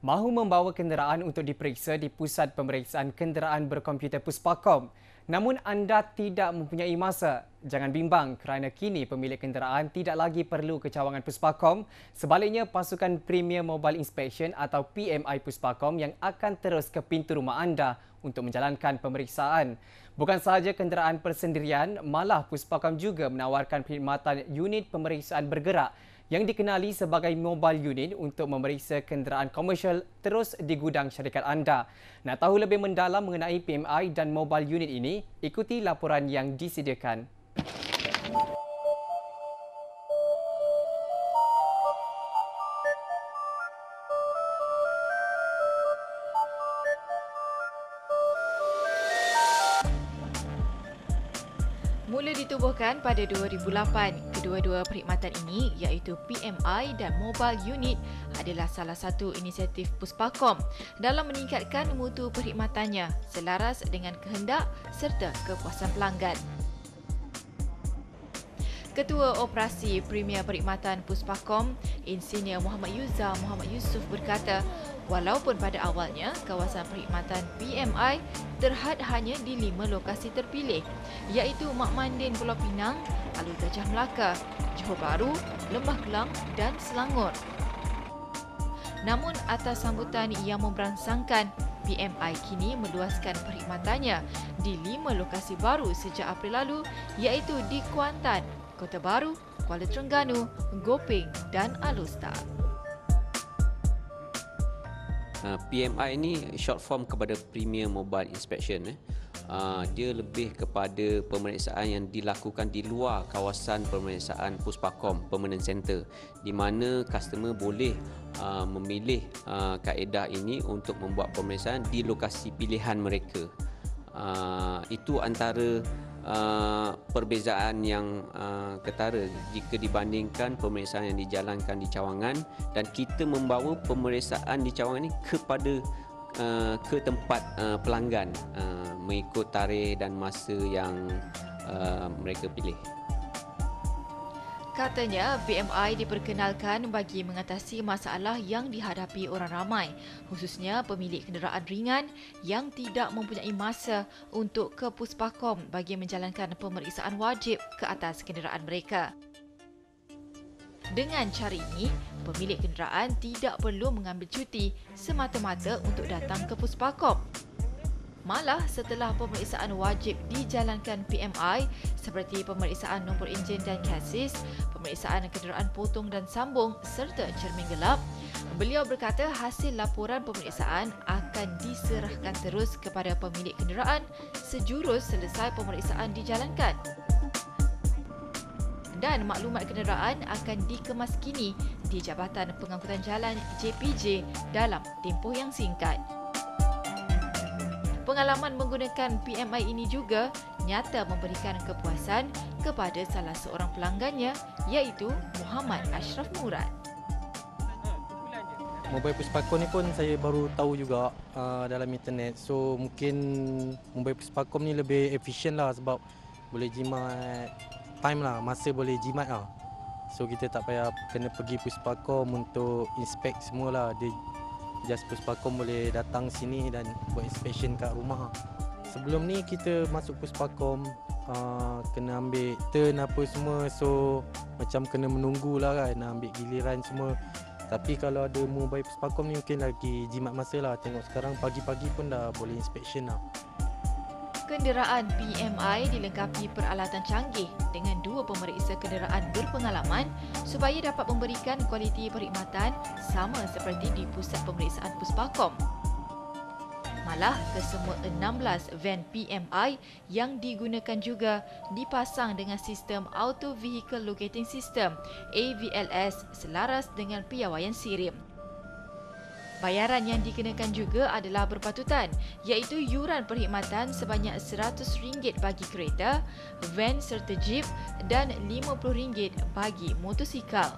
Mahu membawa kenderaan untuk diperiksa di Pusat Pemeriksaan Kenderaan Berkomputer Puspakom. Namun anda tidak mempunyai masa. Jangan bimbang kerana kini pemilik kenderaan tidak lagi perlu ke cawangan Puspakom. Sebaliknya, pasukan Premier Mobile Inspection atau PMI Puspakom yang akan terus ke pintu rumah anda untuk menjalankan pemeriksaan. Bukan sahaja kenderaan persendirian, malah Puspakom juga menawarkan perkhidmatan unit pemeriksaan bergerak yang dikenali sebagai mobile unit untuk memeriksa kenderaan komersial terus di gudang syarikat anda. Nak tahu lebih mendalam mengenai PMI dan mobile unit ini, ikuti laporan yang disediakan. Mula ditubuhkan pada 2008, kedua-dua perkhidmatan ini iaitu PMI dan Mobile Unit adalah salah satu inisiatif Puspakom dalam meningkatkan mutu perkhidmatannya selaras dengan kehendak serta kepuasan pelanggan. Ketua Operasi Premier Perkhidmatan Puspakom, Insinyur Muhammad Yusof berkata, walaupun pada awalnya kawasan perkhidmatan PMI terhad hanya di 5 lokasi terpilih iaitu Mak Mandin Pulau Pinang, Alor Gajah Melaka, Johor Bahru, Lembah Kelang dan Selangor. Namun atas sambutan yang memberangsangkan, PMI kini meluaskan perkhidmatannya di 5 lokasi baru sejak April lalu iaitu di Kuantan, Kota Baru, Kuala Terengganu, Gopeng dan Alor Setar. PMI ini short form kepada Premier Mobile Inspection. Dia lebih kepada pemeriksaan yang dilakukan di luar kawasan pemeriksaan Puspakom Permanent Center, di mana customer boleh memilih kaedah ini untuk membuat pemeriksaan di lokasi pilihan mereka. Itu antara perbezaan yang ketara jika dibandingkan pemeriksaan yang dijalankan di cawangan, dan kita membawa pemeriksaan di cawangan ini ke tempat pelanggan mengikut tarikh dan masa yang mereka pilih. Katanya, PMI diperkenalkan bagi mengatasi masalah yang dihadapi orang ramai, khususnya pemilik kenderaan ringan yang tidak mempunyai masa untuk ke Puspakom bagi menjalankan pemeriksaan wajib ke atas kenderaan mereka. Dengan cara ini, pemilik kenderaan tidak perlu mengambil cuti semata-mata untuk datang ke Puspakom. Malah setelah pemeriksaan wajib dijalankan PMI seperti pemeriksaan nombor enjin dan kasis, pemeriksaan kenderaan potong dan sambung serta cermin gelap, beliau berkata hasil laporan pemeriksaan akan diserahkan terus kepada pemilik kenderaan sejurus selesai pemeriksaan dijalankan. Dan maklumat kenderaan akan dikemaskini di Jabatan Pengangkutan Jalan JPJ dalam tempoh yang singkat. Pengalaman menggunakan PMI ini juga nyata memberikan kepuasan kepada salah seorang pelanggannya iaitu Muhammad Ashraf Murad. Mobile Puspakom ni pun saya baru tahu juga dalam internet. So mungkin Mobile Puspakom ni lebih efisien lah sebab boleh jimat time lah, masa boleh jimat lah. So kita tak payah kena pergi Puspakom untuk inspect semualah. Dia just Puspakom boleh datang sini dan buat inspection kat rumah. Sebelum ni kita masuk Puspakom kena ambil turn apa semua, so macam kena menunggulah kan, nak ambil giliran semua. Tapi kalau ada mobile Puspakom ni mungkin lagi jimat masa lah. Tengok sekarang pagi-pagi pun dah boleh inspection lah. Kenderaan PMI dilengkapi peralatan canggih dengan 2 pemeriksa kenderaan berpengalaman supaya dapat memberikan kualiti perkhidmatan sama seperti di pusat pemeriksaan Puspakom. Malah, kesemua 16 van PMI yang digunakan juga dipasang dengan sistem Auto Vehicle Locating System AVLS selaras dengan piawaian SIRIM. Bayaran yang dikenakan juga adalah berpatutan iaitu yuran perkhidmatan sebanyak RM100 bagi kereta, van serta jeep dan RM50 bagi motosikal.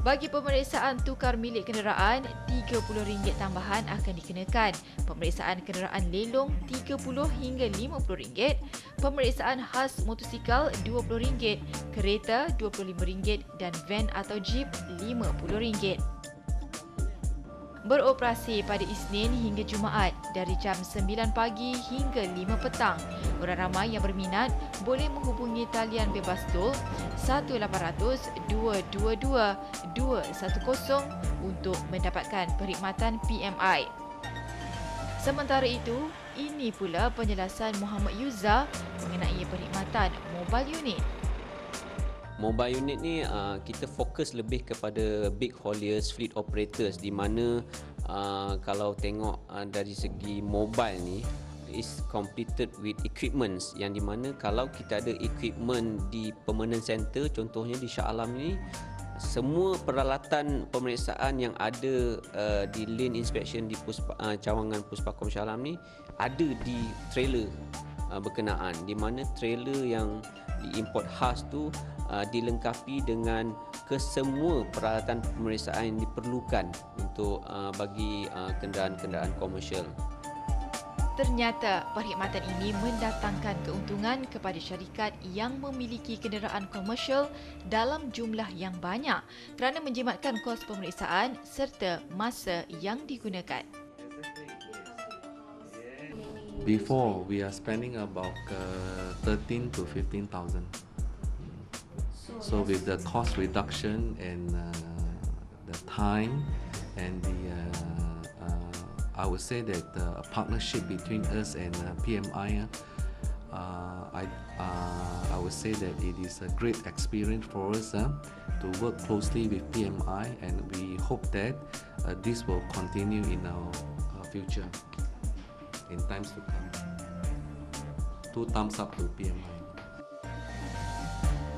Bagi pemeriksaan tukar milik kenderaan, RM30 tambahan akan dikenakan. Pemeriksaan kenderaan lelong RM30 hingga RM50, pemeriksaan khas motosikal RM20, kereta RM25 dan van atau jeep RM50. beroperasi pada Isnin hingga Jumaat dari jam 9 pagi hingga 5 petang. Orang ramai yang berminat boleh menghubungi talian bebas tol 1-800-222-210 untuk mendapatkan perkhidmatan PMI. Sementara itu, ini pula penjelasan Muhammad Yuza mengenai perkhidmatan mobile unit. Mobile unit ni kita fokus lebih kepada big hauliers, fleet operators, di mana kalau tengok dari segi mobile ni is completed with equipments, yang di mana kalau kita ada equipment di permanent center, contohnya di Shah Alam ni, semua peralatan pemeriksaan yang ada di lane inspection di cawangan Puspakom Shah Alam ni ada di trailer berkenaan, di mana trailer yang diimport khas tu dilengkapi dengan kesemua peralatan pemeriksaan yang diperlukan untuk bagi kenderaan-kenderaan komersial. Ternyata perkhidmatan ini mendatangkan keuntungan kepada syarikat yang memiliki kenderaan komersial dalam jumlah yang banyak kerana menjimatkan kos pemeriksaan serta masa yang digunakan. Before, we are spending about 13 to 15,000. So with the cost reduction and the time and I would say that the partnership between us and PMI, I would say that it is a great experience for us to work closely with PMI, and we hope that this will continue in our future, in times to come. 2 thumbs up to PMI.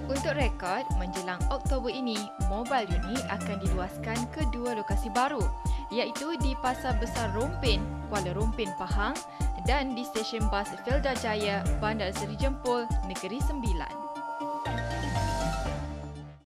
Untuk rekod, menjelang Oktober ini, mobile unit akan diluaskan ke 2 lokasi baru, iaitu di Pasar Besar Rompin, Kuala Rompin, Pahang dan di stesen bas Felda Jaya, Bandar Seri Jempol, Negeri Sembilan.